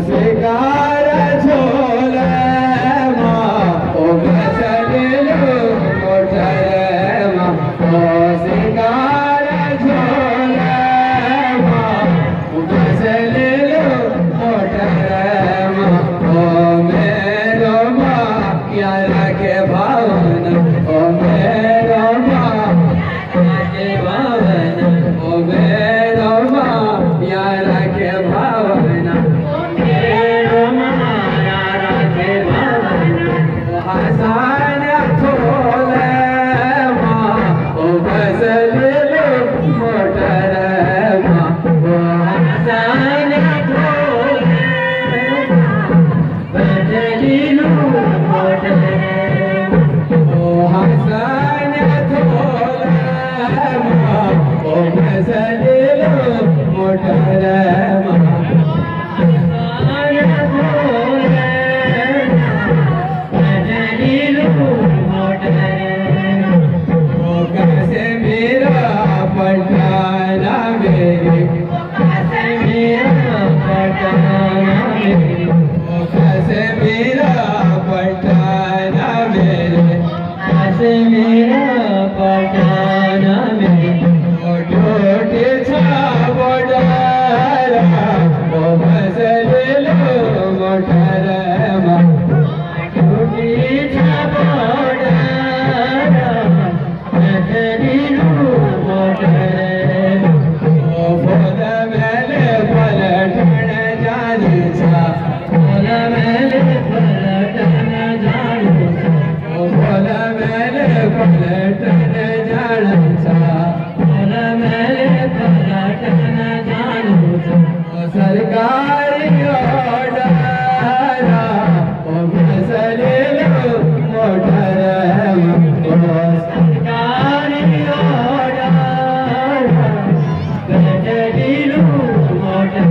शिकार झोले माँ ओ बसलिलो मोटर माँ ओ शिकार झोले माँ ओ बसलिलो मोटर माँ ओ मेरो माँ यार के भावना ओ मेरो माँ के भावना ओ मेरो माँ यार के भावना हसन थोले माँ ओ बसलिलो मोटर माँ ओ हसन थोले बसलिलो मोटर ओ हसन थोले माँ ओ बसलिलो मोटर माँ पटाना मेरे कैसे मेरा पटाना मेरे कैसे मेरा पटाना मेरे कैसे मेरा पटाना मेरे टोटे छाबड़ा ओ बसलिलो मोटर माँ टोटे छाबड़ा बसलिलो सरकारी ऑर्डर ओ बसलिलो मोटर सरकारी ऑर्डर बसलिलो मोटर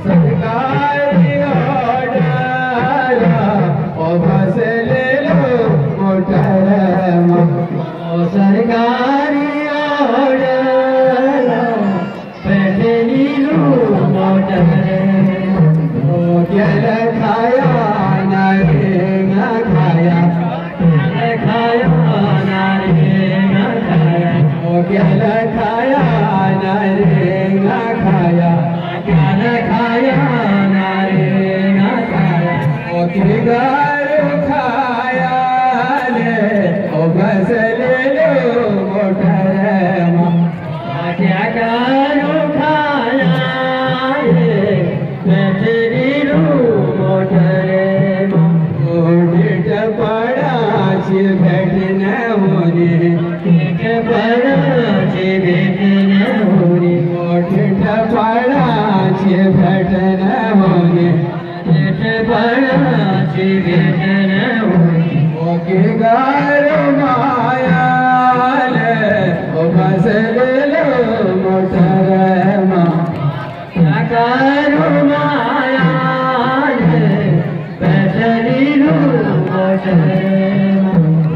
सरकारी ऑर्डर ओ बसलिलो मोटर ओ सरकारी ऑर्डर बसलिलो मोटर ओ क्या खाया ना रेंगा खाया खाया ना रेंगा खाया ओ क्या खाया ना रेंगा खाया क्या खाया ना रेंगा खाया ओ किगार खाया ले ओ बसलिलो मोटर माँ क्या करो खाया ले बसलिलो मोटर माँ ओढ़ पड़ा से भेट न होने पड़ा से भेट न होने ओढ़ पड़ा से भेट न होने पड़ा से भेट न होने ओ के गारो माया ले ओ बसलिलो मोटर माँ क्या करो माया ले बसलिलो मोटर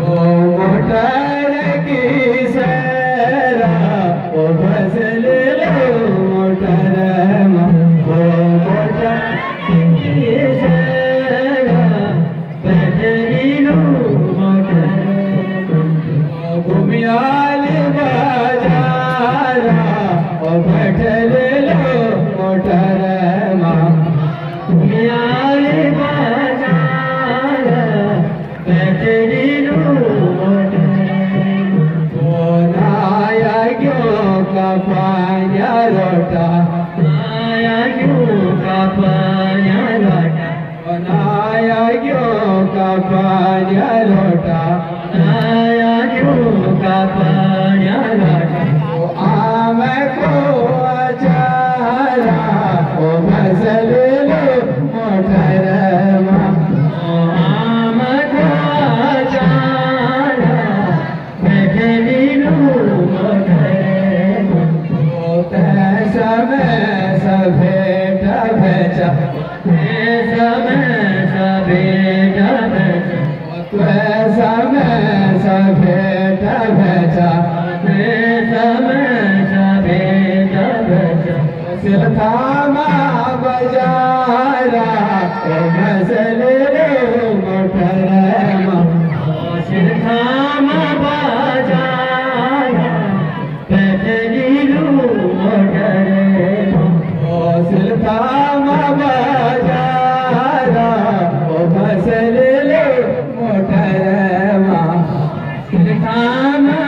ओ मोटर की सैरा ओ बसलिलो मोटर माँ ओ मोटर की सैरा बसलिलो मोटर ओ घुमियाल बाजारा ओ बसलिलो मोटर माँ घुमियाल बाजारा बसलिलो मोटर ओ नाया क्यों का पाया रोटा नाया क्यों का पाया रोटा ओ नाया क्यों का पाया रोटा नाया क्यों का पाया रोटा ओ आम को अचारा ओ बसलिलो मोटर माँ ओ आम को अचारा बसलिलो मोटर ओ पैसा में सभेट भेजा पैसा में सभेट भेजा पैसा में सभेट भेजा पैसा में सभेट भेजा सिलथामा बजारा मसले मोटरमा सिलथामा बजारा पैदलीलू मोटरमा सिलथामा बजारा मसले मोटरमा सिलथामा